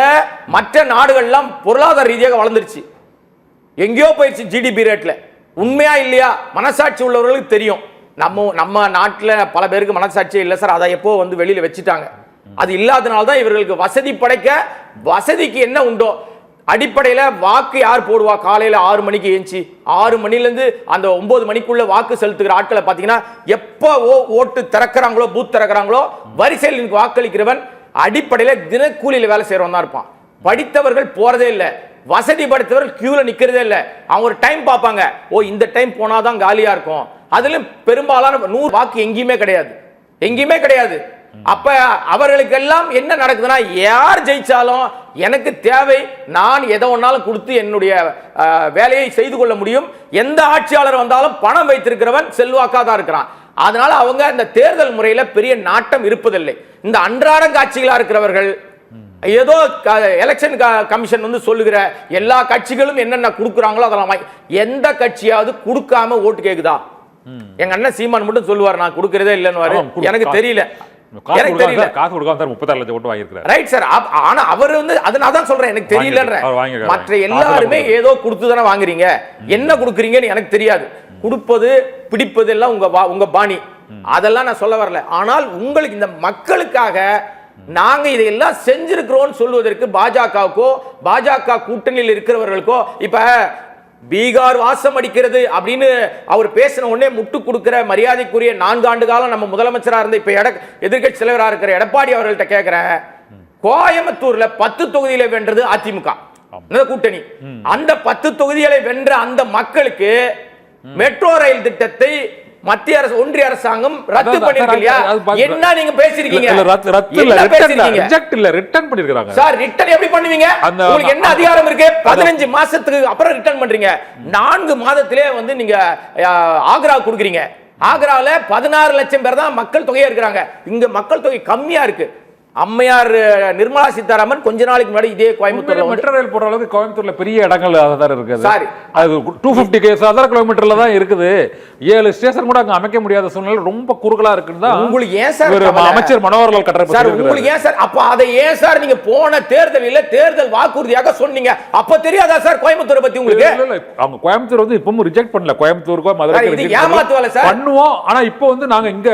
Speaker 2: மற்ற நாடுகள்லாம் பொருளாதார ரீதியாக வளர்ந்துருச்சு, எங்கேயோ போயிடுச்சு ஜிடிபி ரேட்ல. உண்மையா இல்லையா? மனசாட்சி உள்ளவர்களுக்கு தெரியும். நம்ம நாட்டில் பல பேருக்கு மனசாட்சியே இல்லை சார், அதை எப்போ வந்து வெளியில வச்சுட்டாங்க. அது இல்லாதனால தான் இவர்களுக்கு வசதி படைக்க, வசதிக்கு என்ன உண்டோ அடிப்படையில் வாக்கு யார் போடுவா? காலையில் 6 மணிக்கு ஏஞ்சி 6 மணிலேருந்து அந்த 9 மணிக்குள்ள வாக்கு செலுத்துகிற ஆட்களை பார்த்தீங்கன்னா, எப்போ ஓட்டு திறக்கிறாங்களோ, பூத் திறக்கிறாங்களோ, வரிசையில் வாக்களிக்கிறவன் அடிப்படையில் தினக்கூலியில் வேலை செய்கிறவன் தான் இருப்பான். படித்தவர்கள் போறதே இல்லை, வசதி படைத்தவர்கள் கியூல நிக்கிறதே இல்லை. அவங்க ஒரு டைம் பார்ப்பாங்க, ஓ இந்த டைம் போனாதான் காலியா இருக்கும். அதிலும் பெரும்பாலான 100 வாக்கு எங்கேயுமே கிடையாது, எங்கேயுமே கிடையாது. அப்ப அவர்களுக்கெல்லாம் என்ன நடக்குதுன்னா, யார் ஜெயிச்சாலும் எனக்கு தேவை, நான் எதை ஒன்னாலும் கொடுத்து என்னுடைய வேலையை செய்து கொள்ள முடியும். எந்த ஆட்சியாளர் வந்தாலும் பணம் வைத்திருக்கிறவன் செல்வாக்கா தான் இருக்கிறான். அதனால அவங்க இந்த தேர்தல் முறையில பெரிய நாட்டம் இருப்பதில்லை. இந்த அன்றாட காட்சிகளா இருக்கிறவர்கள் ஏதோ எலெக்ஷன் கமிஷன் வந்து சொல்லுகிற எல்லா கட்சிகளும் என்னென்ன கொடுக்குறாங்களோ அதெல்லாம் எந்த கட்சியாவது கொடுக்காம ஓட்டு கேக்குதா? எங்க அண்ணன் சீமான் மட்டும் சொல்லுவார், நான் கொடுக்கறதே இல்லைன்னு. எனக்கு தெரியல, எனக்கு தெரியல.
Speaker 1: காசு கொடுக்காம சார் 36 லட்சம் ஓட்டு வாங்கியிருக்காரு.
Speaker 2: Right sir. ஆனா அவர் வந்து அதனால தான் சொல்றேன், எனக்கு தெரியலன்ற. மற்ற எல்லாருமே ஏதோ கொடுத்து தானே வாங்குறீங்க, என்ன கொடுக்குறீங்கன்னு எனக்கு தெரியாது. கொடுப்பது பிடிப்பது எல்லாம் உங்க பாணி, அதெல்லாம் நான் சொல்ல வரல. ஆனால் உங்களுக்கு இந்த மக்களுக்காக நாங்க இதையெல்லாம் செஞ்சிருக்கிறோம் சொல்வதற்கு பாஜகவுக்கோ, பாஜக கூட்டணியில் இருக்கிறவர்களுக்கோ, இப்ப பீகார் வாசம் அடிக்கிறது அப்படின்னு அவர் பேசின உடனே முட்டு கொடுக்கிற மரியாதைக்குரிய 4 ஆண்டு காலம் நம்ம முதலமைச்சரா இருந்த இப்ப எதிர்க்கட்சி தலைவராக இருக்கிற எடப்பாடி அவர்கள்ட்ட கேட்கிறேன், கோயம்புத்தூர்ல 10 தொகுதியில வென்றது அதிமுக கூட்டணி. அந்த 10 தொகுதிகளை வென்ற அந்த மக்களுக்கு மெட்ரோ ரயில் திட்டத்தை மத்திய அரசு, ஒன்றிய அரசாங்கம் ரத்து பண்ணிருக்கீங்க. என்ன நீங்க பேசிருக்கீங்க?
Speaker 1: ரிட்டர்ன் பண்ணிருக்காங்க
Speaker 2: சார். ரிட்டர்ன் எப்படி பண்ணுவீங்க? உங்களுக்கு என்ன அதிகாரம் இருக்கு? 15 மாசத்துக்கு அப்புறம் ரிட்டர்ன் பண்றீங்க. 4 மாதத்திலே வந்து நீங்க ஆக்ரா கொடுக்குறீங்க. ஆக்ரால 16 லட்சம் பேர் தான் மக்கள் தொகையா இருக்கிறாங்க. இங்க மக்கள் தொகை கம்மியா இருக்கு. அம்மையார் நிர்மலா சீதாராமன் கொஞ்ச நாளைக்கு முன்னாடி இதே கோயம்புத்தூர்ல
Speaker 1: மெட்ரோ ரயில் போற அளவுக்கு கோயம்புத்தூர்ல பெரிய இடங்கள் அதான் இருக்குது.
Speaker 2: சாரி,
Speaker 1: அது 250 சதுர கிலோமீட்டர்ல தான் இருக்குது. 7 ஸ்டேஷன் கூட அங்க அமைக்க முடியாத சூழ்நிலை ரொம்ப குறுகலா இருக்குன்னு
Speaker 2: உங்களுக்கு ஏன் சார்
Speaker 1: அமைச்சர் மனோகர்லால் கட்டர்
Speaker 2: சார் உங்களுக்கு ஏன் சார் அப்ப அதை ஏன் சார் நீங்க போன தேர்தலில் தேர்தல் வாக்குறுதியாக சொன்னீங்க? அப்ப தெரியாதா சார் கோயம்புத்தூரை பத்தி உங்களுக்கு?
Speaker 1: அவங்க கோயம்புத்தூர் வந்து இப்பவும் ரிஜெக்ட் பண்ணல. கோயம்புத்தூருக்கோ மதுரைக்கோ
Speaker 2: ஏமாத்து வேலை சார்
Speaker 1: பண்ணுவோம். ஆனா இப்போ வந்து நாங்க இங்க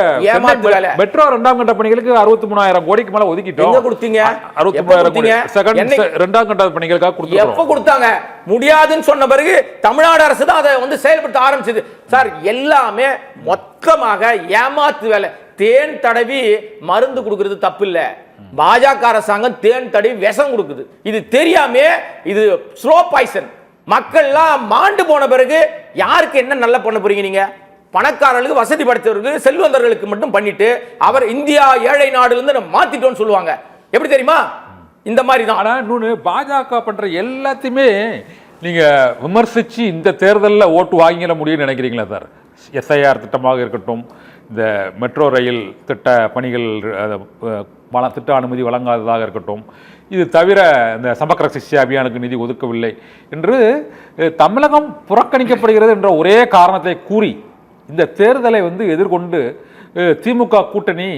Speaker 1: மெட்ரோ 2ஆம் கட்ட பணிகளுக்கு 63,000 கோடிக்கு மேல ஒதுக்கிட்டோம்.
Speaker 2: எங்க கொடுத்தீங்க?
Speaker 1: 63,000 கோடி செகண்ட் 2ஆம் கட்ட பணிகளுக்காக கொடுத்தோம்.
Speaker 2: எப்ப கொடுத்தாங்க? முடியாதுன்னு சொன்ன பிறகு தமிழ்நாடு அரசு தான் அதை வந்து செயல்படுத்த ஆரம்பிச்சது சார். எல்லாமே மொத்தமாக ஏமாத்து வேலை. தேன் தடவி மருந்து கொடுக்கிறது தப்பு இல்ல. பாஜக அரசாங்கம் தேன் தடவி விஷம் கொடுக்குது. இது தெரியாம இது ஸ்லோ பாய்சன். மக்கள்லாம் மாண்டு போன பிறகு யாருக்கு என்ன நல்லா பண்ண போறீங்க நீங்க? பணக்காரர்களுக்கு, வசதி படைத்தவர்களுக்கு, செல்வந்தர்களுக்கு மட்டும் பண்ணிட்டு அவர் இந்தியா ஏழை நாடுல இருந்து மாத்திட்டோம்னு சொல்லுவாங்க. எப்படி தெரியுமா? இந்த மாதிரி தான்.
Speaker 1: ஆனா இன்னொன்னு, பாஜக பண்ற எல்லாத்தையுமே நீங்க விமர்சிச்சு இந்த தேர்தலில் ஓட்டு வாங்கிட முடியும்னு நினைக்கிறீங்களா சார்? எஸ்ஐஆர் திட்டமாக இருக்கட்டும், இந்த மெட்ரோ ரயில் திட்ட பணிகள் திட்ட அனுமதி வழங்காததாக இருக்கட்டும், இது தவிர இந்த சமக்கர சிஷ்ய அபியானுக்கு நிதி ஒதுக்கவில்லை என்று தமிழகம் புறக்கணிக்கப்படுகிறது என்ற ஒரே காரணத்தை கூறி இந்த தேர்தலை வந்து எதிர்கொண்டு திமுக கூட்டணி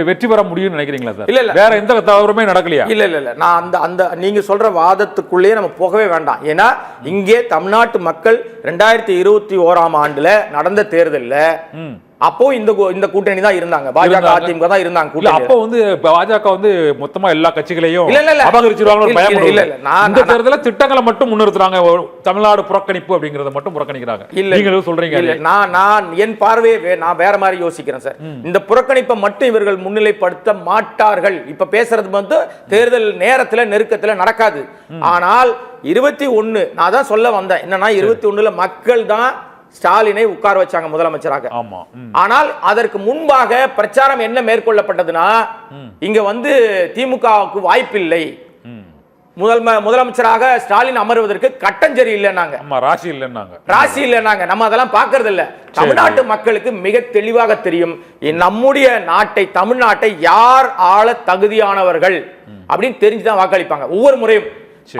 Speaker 1: வெற்றி பெற முடியும்னு நினைக்கிறீங்களா சார்?
Speaker 2: இல்ல இல்ல,
Speaker 1: வேற எந்த தவறுமே நடக்கலையா?
Speaker 2: இல்ல இல்ல இல்ல, நான் அந்த நீங்க சொல்ற வாதத்துக்குள்ளேயே நம்ம போகவே வேண்டாம். ஏன்னா இங்கே தமிழ்நாட்டு மக்கள் 2021ஆம் ஆண்டுல நடந்த தேர்தல்ல அப்போ இந்த கூட்டணி தான் இருந்தாங்க. பாஜக அதிமுக தான் இருந்தாங்க.
Speaker 1: அப்போ வந்து பாஜக வந்து மொத்தமா எல்லா கட்சிகளையும் அபகரிச்சிருவாங்க பயம். இல்ல இல்ல, இந்த தேர்தல திட்டங்களை மட்டும் முன்னிறுத்துறாங்க. தமிழ்நாடு புறக்கணிப்பு அப்படிங்கறத மட்டும் புறக்கணிக்கிறாங்க. நீங்க சொல்றீங்க.
Speaker 2: நான் என் பார்வையே நான் வேற மாதிரி யோசிக்கிறேன் சார். இந்த புறக்கணிப்பை மட்டும் இவர்கள் முன்னிலைப்படுத்த மாட்டார்கள். இப்ப பேசுறது வந்து தேர்தல் நேரத்துல நெருக்கத்துல நடக்காது. ஆனால் 21 நான் தான் சொல்ல வந்தேன். என்னன்னா 21ல மக்கள் தான் ஸ்டாலினை உட்கார வச்சாங்க முதலமைச்சராக. ஆனால் அதற்கு முன்பாக பிரச்சாரம் என்ன மேற்கொள்ளப்பட்டதுன்னா, இங்க வந்து திமுகவுக்கு வாய்ப்பில்லை, முதலமைச்சராக ஸ்டாலின் அமர்வதற்கு கட்டஞ்சரி இல்லைன்னாங்க, ராசி இல்லைன்னாங்க. நம்ம அதெல்லாம் பார்க்கறது இல்ல. தமிழ்நாட்டு மக்களுக்கு மிக தெளிவாக தெரியும் நம்முடைய நாட்டை, தமிழ்நாட்டை யார் ஆள தகுதியானவர்கள் அப்படின்னு தெரிஞ்சுதான் வாக்களிப்பாங்க ஒவ்வொரு முறையும்.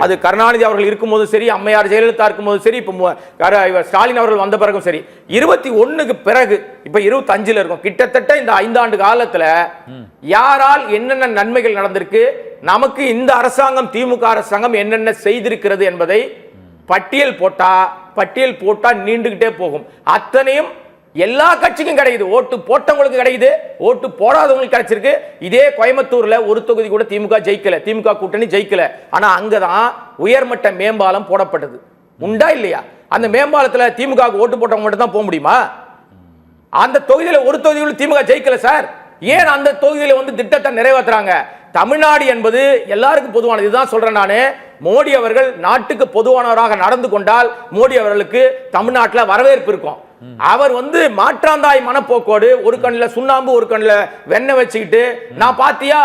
Speaker 2: அது கருணாநிதி அவர்கள் இருக்கும்போது சரி, அம்மையார் ஜெயலலிதா இருக்கும்போது சரி, இப்ப ஸ்டாலின் அவர்கள் வந்த பிறகும் சரி. 21க்கு பிறகு இப்ப 25ல இருக்கும். கிட்டத்தட்ட இந்த 5 ஆண்டு காலத்துல யாரால் என்னென்ன நன்மைகள் நடந்திருக்கு, நமக்கு இந்த அரசாங்கம், திமுக அரசாங்கம் என்னென்ன செய்திருக்கிறது என்பதை பட்டியல் போட்டா நீண்டுகிட்டே போகும். அத்தனையும் எல்லா கட்சிக்கும் கிடைக்குது. ஓட்டு போட்டவங்களுக்கு கிடைக்குது, ஓட்டு போடாதவங்களுக்கு கிடைச்சிருக்கு. இதே கோயம்புத்தூர்ல ஒரு தொகுதி கூட திமுக ஜெயிக்கல, திமுக கூட்டணி ஜெயிக்கல. ஆனா அங்கதான் உயர்மட்ட மேம்பாலம் போடப்பட்டது. உண்டா இல்லையா? அந்த மேம்பாலத்துல திமுக ஓட்டு போட்டவங்க மட்டும் தான் போக முடியுமா? அந்த தொகுதியில ஒரு தொகுதியில் திமுக ஜெயிக்கல சார். ஏன் அந்த தொகுதியில வந்து திட்டத்தை நிறைவேற்றுறாங்க? தமிழ்நாடு என்பது எல்லாருக்கும் பொதுவானது. இதுதான் சொல்றேன் நானு. மோடி அவர்கள் நாட்டுக்கு பொதுவானவராக நடந்து கொண்டால் மோடி அவர்களுக்கு தமிழ்நாட்டில் வரவேற்பு இருக்கும். அவர் வந்து மாற்றாந்தாய் மனப்போக்கோடு ஒரு கண்ணில் சுண்ணாம்பு ஒரு கண்ணில் வெண்ணெய் வச்சுக்கிட்டு, நான் பாத்தியா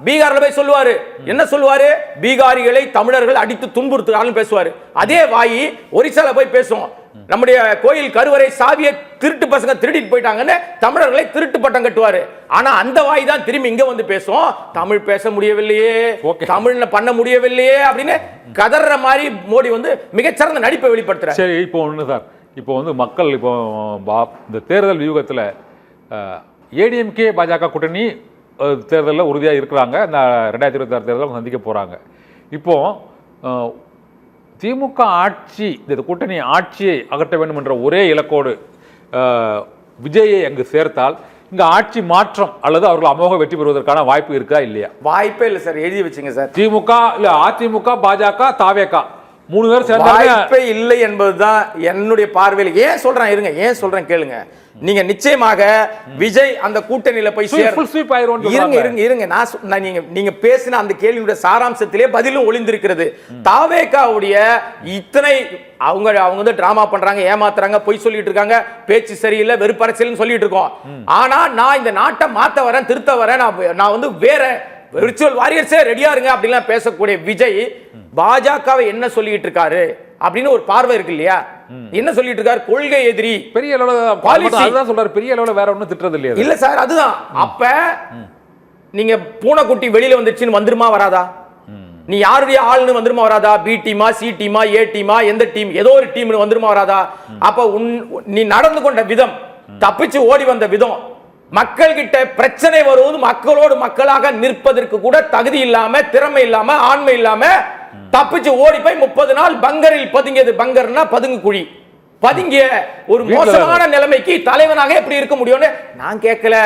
Speaker 2: பீகார்ல போய் சொல்லுவாரு. என்ன சொல்லுவாரு? பீகாரிகளை தமிழர்கள் அடித்து துன்புறுத்துறாங்கன்னு பேசுவாரு. அதே வாயி ஒரிசால போய் பேசுவோம், நம்முடைய கோயில் கருவறை சாவியை திருட்டு பசங்க திருடிட்டு போயிட்டாங்கன்னு தமிழர்களை திருட்டு பட்டம் கட்டுவாரு. ஆனா அந்த வாய் தான் திரும்பி இங்க வந்து பேசும், தமிழ் பேச முடியவில்லையே, தமிழ்ல பண்ண முடியவில்லையே அப்படின்னு கதற மாதிரி மோடி வந்து மிகச்சிறந்த நடிப்பை வெளிப்படுத்துறாரு.
Speaker 1: சரி, இப்போ ஒண்ணு சார், இப்போ வந்து மக்கள் இப்போ இந்த தேர்தல் வியூகத்தில் ஏடிஎம்கே பாஜக கூட்டணி தேர்தலில் உறுதியாக இருக்கிறாங்க. இந்த 2026 தேர்தலில் சந்திக்க போகிறாங்க. இப்போ திமுக ஆட்சி, இந்த கூட்டணி ஆட்சியை அகற்ற வேண்டும் என்ற ஒரே இலக்கோடு விஜயை அங்கு சேர்த்தால் இங்க ஆட்சி மாற்றம் அல்லது அவர்கள் அமோக வெற்றி பெறுவதற்கான வாய்ப்பு இருக்கா இல்லையா?
Speaker 2: வாய்ப்பே இல்லை சார். எழுதி வச்சுங்க சார்.
Speaker 1: திமுக இல்ல அதிமுக பாஜக தாவேகா 3 பேர் சேர்ந்தாலே
Speaker 2: வாய்ப்பே இல்லை என்பதுதான் என்னுடைய பார்வையில். ஏன் சொல்றேன் இருங்க, ஏன் சொல்றேன் கேளுங்க. நீங்க நிச்சயமாக விஜய் அந்த கூட்டணியில போய் இருங்க. நான் நீங்க பேசின அந்த கேள்வியுடைய சாராம்சத்திலே பதிலும் ஒளிந்திருக்கிறது. தாவேகாவுடைய இத்தனை அவங்க வந்து டிராமா பண்றாங்க, ஏமாத்துறாங்க, பொய் சொல்லிட்டு இருக்காங்க, பேச்சு சரியில்லை, வெறுப்பரசியல் சொல்லிட்டு இருக்கோம். ஆனா நான் இந்த நாட்டை மாத்த வரேன், திருத்த வரேன், நான் வந்து வேற விர்ச்சுவல் வாரியர்ஸே ரெடியா இருங்க அப்படின்லாம் பேசக்கூடிய விஜய் பாஜகவை என்ன சொல்லிட்டு இருக்காரு அப்படின்னு ஒரு பார்வை இருக்கு இல்லையா? என்ன சொல்லிட்டு இருக்காரு? கொள்கை எதிரி,
Speaker 1: பெரிய அளவுல பாலிசி. அதுதான் சொல்றாரு, பெரிய அளவுல வேற ஒண்ணும் திட்டறது இல்லையா?
Speaker 2: இல்ல சார், அதுதான். அப்ப நீங்க பூனைக்குட்டி வெளியில வந்துருச்சுன்னு வந்துருமா வராதா? நீ யாருடைய ஆள்னு வந்துருமா வராதா? பி டீமா, சி டீமா, ஏ டீமா, எந்த டீம், ஏதோ ஒரு டீம்னு வந்துருமா வராதா? அப்ப நீ நடந்து கொண்ட விதம், தப்பிச்சு ஓடி வந்த விதம், மக்கள் கிட்ட பிரச்சனை வருவது மக்களோடு மக்களாக நிற்பதற்கு கூட தகுதி இல்லாம, திறமை இல்லாம, ஆண்மை இல்லாம தப்பிச்சு ஓடி போய் 30 நாள் பங்கரில் பதுங்கியது. பங்கர்னா பதுங்கு குழி பதுங்கிய ஒரு மோசமான நிலைமைக்கு தலைவனாக எப்படி இருக்க முடியும்னு நான் கேட்கல.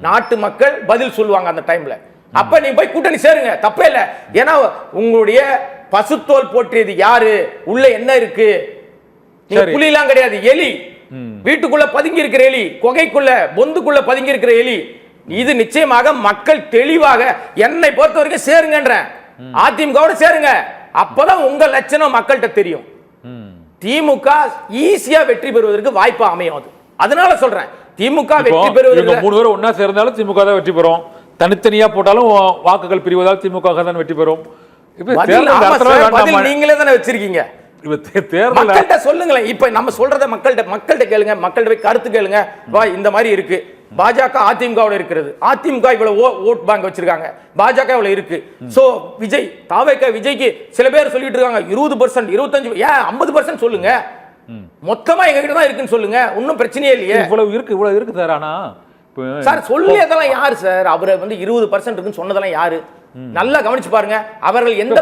Speaker 2: நாட்டு மக்கள் பதில் சொல்லுவாங்க அந்த டைம்ல. அப்ப நீ போய் கூட்டணி சேருங்க, தப்பே இல்ல. ஏன்னா உங்களுடைய பசுத்தோல் போற்றியது யாரு, உள்ள என்ன இருக்கு? புலிலாம் கிடையாது, எலி. வீட்டுக்குள்ள பதுங்கி இருக்கிற எலி, குகைக்குள்ள பொந்துக்குள்ள பதுங்கி இருக்கிற எலி. இது நிச்சயமாக மக்கள் தெளிவாக என்னை பொறுத்த வரைக்கும் சேருங்கன்ற, அதிமுகவோட சேருங்க. அப்பதான் உங்க லட்சணம் மக்கள்கிட்ட தெரியும். திமுக ஈஸியா வெற்றி பெறுவதற்கு வாய்ப்பு அமையும். அதனால சொல்றேன், திமுக வெற்றி பெறுவதற்கு
Speaker 1: 3 பேரும் ஒன்னா சேர்ந்தாலும் திமுக தான் வெற்றி பெறும். தனித்தனியா போட்டாலும் வாக்குகள் பிரிவதால் திமுக தான் வெற்றி பெறும்.
Speaker 2: நீங்களே தானே வச்சிருக்கீங்க. மக்கள்கிட்ட சொல்லுங்களேன். இப்ப நம்ம சொல்றத மக்கள்கிட்ட கேளுங்க, மக்கள்கிட்ட போய் கருத்து கேளுங்க. இந்த மாதிரி இருக்கு, பாஜக அதிமுகவோட இருக்கிறது, அதிமுக இவ்வளவு ஓட் பேங்க் வச்சிருக்காங்க, பாஜக இவ்வளவு இருக்கு. சோ விஜய் தாவேக விஜய்க்கு சில பேர் சொல்லிட்டு இருக்காங்க 20%, 25%, ஏன் 50% சொல்லுங்க. மொத்தமா எங்க கிட்ட தான் இருக்குன்னு சொல்லுங்க, ஒன்னும் பிரச்சனையே இல்லையே.
Speaker 1: இவ்வளவு இருக்கு சார். ஆனா
Speaker 2: சார் சொல்லியதெல்லாம் யாரு சார்? அவரை 20% இருக்குன்னு சொன்னதெல்லாம் யாரு? நல்லா கவனிச்சு பாருங்க. அவர்கள் எந்த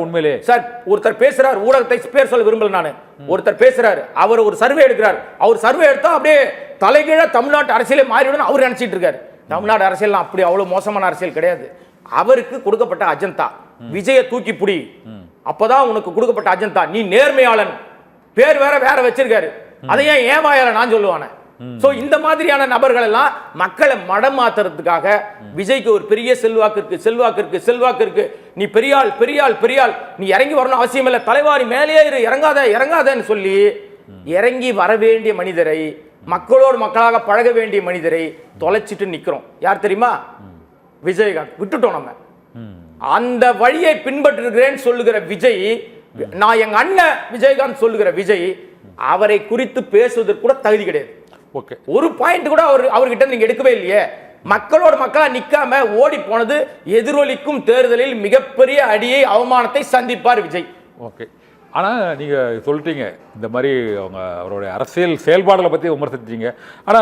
Speaker 1: உண்மையிலே
Speaker 2: சார் ஒருத்தர் பேசுறார், ஊடகத்தை பேர் சொல்ல விரும்பல நானு. ஒருத்தர் பேசுறாரு, அவர் ஒரு சர்வே எடுக்கிறார். அவர் சர்வே எடுத்தா அப்படியே தலைகீழ தமிழ்நாட்டு அரசியலே மாறிவிடும் அவர் நினைச்சிட்டு இருக்காரு. தமிழ்நாடு அரசியல் அப்படி அவ்வளவு மோசமான அரசியல் கிடையாது. அவருக்கு கொடுக்கப்பட்ட அஜந்தா விஜய தூக்கி புடி, அப்பதான் உனக்கு கொடுக்கப்பட்ட அஜந்தா. நீ நேர்மையாளன் பேர் வேற வச்சிருக்காரு, அதை ஏன் ஏமாயால நான் சொல்லுவானே. சோ இந்த மாதிரியான நபர்கள் எல்லாம் மக்களை மடமாத்துறதுக்காக விஜய்க்கு ஒரு பெரிய செல்வாக்கு இருக்கு. நீ பெரியாள் நீ இறங்கி வரணும் அவசியம் இல்லை, தலைவாரி மேலே இறங்காதன்னு சொல்லி இறங்கி வர வேண்டிய மனிதரை, மக்களோடு மக்களாக பழக வேண்டிய மனிதரை தொலைச்சிட்டு நிக்கிறோம். யார் தெரியுமா? விஜயகாந்த். விட்டுட்டோம் நம்ம. அந்த வழியை பின்பற்றுகிறேன்னு சொல்லுகிற விஜய், நான் எங்க அண்ணன் விஜயகாந்த் சொல்லுகிற விஜய், அவரை குறித்து பேசுவதற்கு கூட தகுதி கிடையாது. ஒரு பாயிண்ட் கூட அவர்கிட்ட நீங்க எடுக்கவே இல்லையே. மக்களோட மக்களா நிக்காம ஓடி போனது எதிரொலிக்கும் தேர்தலில் மிகப்பெரிய அடியை, அவமானத்தை சந்திப்பார் விஜய்.
Speaker 1: ஓகே. ஆனா நீங்க சொல்லிட்டீங்க இந்த மாதிரி அவருடைய அரசியல் செயல்பாடுகளை பத்தி விமர்சிச்சீங்க. ஆனா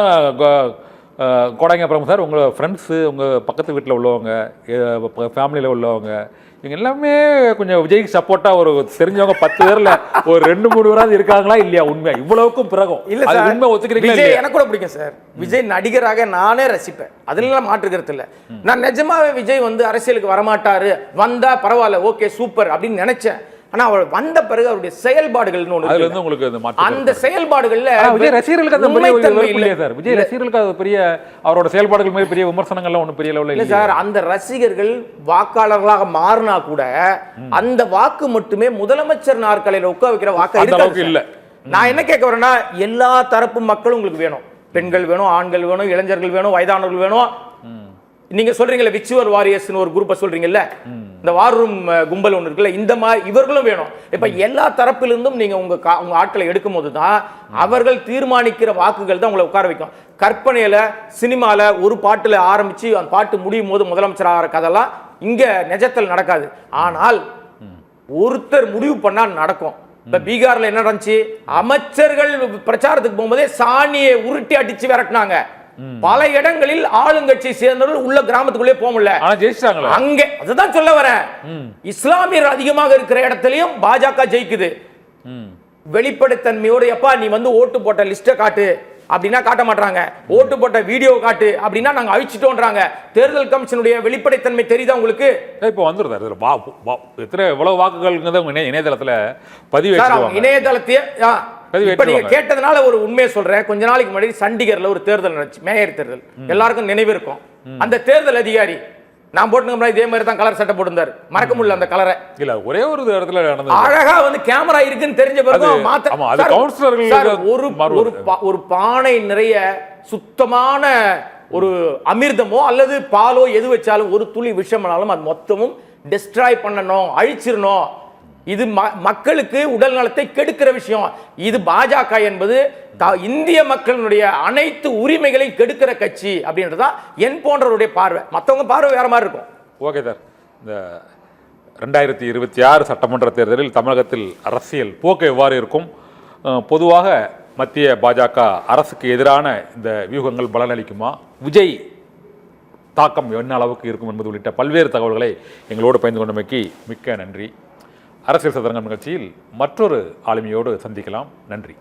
Speaker 1: கோடங்க பிரபு சார், உங்கள் ஃப்ரெண்ட்ஸு, உங்கள் பக்கத்து வீட்டில் உள்ளவங்க, ஃபேமிலியில் உள்ளவங்க, இவங்க எல்லாமே கொஞ்சம் விஜய்க்கு சப்போர்ட்டாக ஒரு தெரிஞ்சவங்க 10 பேரில் ஒரு 2-3 பேராது இருக்காங்களா இல்லையா? உண்மை இவ்வளவுக்கும் பிறகும்
Speaker 2: இல்லை சார், உண்மை ஒத்துக்கிறீங்களா? விஜய் எனக்கு கூட பிடிக்கும் சார். விஜய் நடிகராக நானே ரசிப்பேன், அதெல்லாம் மாற்றுக்கிறது இல்லை. நான் நிஜமாவே விஜய் அரசியலுக்கு வரமாட்டாரு, வந்தா பரவாயில்ல, ஓகே சூப்பர் அப்படின்னு நினைச்சேன். ஆனா அவர் வந்த பிறகு அவருடைய செயல்பாடுகள்னு ஒன்று, அதுல இருந்து உங்களுக்கு அந்த செயல்பாடுகள்ல விஜய் ரசிகர்களுக்கு அது பெரிய சார், விஜய் ரசிகர்களுக்கு அது பெரிய அவரோட செயல்பாடுகள் மாதிரி பெரிய விமர்சனங்கள்லாம் ஒன்றும் பெரிய லெவலில் இல்லை சார். அந்த ரசிகர்கள் வாக்காளர்களாக மாறினா கூட அந்த வாக்கு மட்டுமே முதலமைச்சர் நாற்காலியில் உட்கார வைக்கிற வாக்கு இல்லை. நான் என்ன கேட்க வரேன்னா, எல்லா தரப்பு மக்களும் உங்களுக்கு வேணும். பெண்கள் வேணும், ஆண்கள் வேணும், இளைஞர்கள் வேணும், வயதானவர்கள் வேணும். நீங்க சொல்றீங்கல்ல விச்சுவல் வாரியர்ஸ்னு ஒரு குரூப்பை சொல்றீங்கல்ல, இந்த வார் ரூம் கும்பல் ஒன்று இருக்குல்ல, இந்த மாதிரி இவர்களும் வேணும். இப்ப எல்லா தரப்பிலிருந்தும் நீங்க உங்க ஆட்களை எடுக்கும் போது தான் அவர்கள் தீர்மானிக்கிற வாக்குகள் தான் உங்களை உட்கார வைக்கும். கற்பனையில சினிமால ஒரு பாட்டுல ஆரம்பிச்சு அந்த பாட்டு முடியும் போது முதலமைச்சர் ஆகிற கதெல்லாம் இங்க நிஜத்தில் நடக்காது. ஆனால் ஒருத்தர் முடிவு பண்ணா நடக்கும். இப்ப பீகார்ல என்ன நடந்துச்சு? அமைச்சர்கள் பிரச்சாரத்துக்கு போகும்போதே சாணியை உருட்டி அடிச்சு விரட்டினாங்க. பல இடங்களில் ஆளுங்கட்சி சேர்ந்தவர்கள் உள்ள கிராமத்துக்குள்ளே போக முடியல. அங்கே அதுதான் சொல்ல வரேன். இஸ்லாமியர் அதிகமாக இருக்கிற இடத்துலயும் பாஜக ஜெயிக்குது. வெளிப்படைத்தன்மையோட எப்பா நீ ஓட்டு போட்ட லிஸ்ட காட்டு அப்படின்னா காட்ட மாட்டாங்க. ஓட்டு போட்ட வீடியோ காட்டு அப்படின்னா நாங்க அழிச்சிட்டோம்ன்றாங்க. தேர்தல் கமிஷனுடைய வெளிப்படைத்தன்மை தெரியுதா உங்களுக்கு? இப்போ வந்துருது எத்தனை எவ்வளவு வாக்குகள் இணையதளத்துல பதிவு இணையதளத்தையே இப்ப நீங்க கேட்டதுனால ஒரு உண்மையை சொல்றேன். கொஞ்ச நாளைக்கு முன்னாடி சண்டிகர்ல ஒரு தேர்தல் நடந்துச்சு, மேயர் தேர்தல். எல்லாருக்கும் நினைவு இருக்கும். அந்த தேர்தல் அதிகாரி நான் போட்டு இதே மாதிரி தான் கலர் சட்டை போட்டிருந்தாரு, மறக்க முடியல அந்த கலரை. இல்ல ஒரே ஒரு இடத்துல அழகா கேமரா இருக்குன்னு தெரிஞ்ச பிறகு ஒரு பானை நிறைய சுத்தமான ஒரு அமிர்தமோ அல்லது பாலோ எது வச்சாலும் ஒரு துளி விஷமானாலும் அது மொத்தமும் டெஸ்ட்ராய் பண்ணணும், அழிச்சிடணும். இது மக்களுக்கு உடல் நலத்தை கெடுக்கிற விஷயம். இது பாஜக என்பது இந்திய மக்களுடைய அனைத்து உரிமைகளை கெடுக்கிற கட்சி அப்படின்றதா என் போன்றவருடைய பார்வை. மற்றவங்க பார்வை வேற மாதிரி இருக்கும்.
Speaker 1: ஓகே சார், இந்த 2026 சட்டமன்ற தேர்தலில் தமிழகத்தில் அரசியல் போக்கு எவ்வாறு இருக்கும், பொதுவாக மத்திய பாஜக அரசுக்கு எதிரான இந்த வியூகங்கள் பலனளிக்குமா, விஜய் தாக்கம் என்ன அளவுக்கு இருக்கும் என்பது உள்ளிட்ட பல்வேறு தகவல்களை எங்களோடு பகிர்ந்து கொண்டமைக்கு மிக்க நன்றி. அரசியல் சதுரங்கம் நிகழ்ச்சியில் மற்றொரு ஆளுமையோடு சந்திக்கலாம். நன்றி.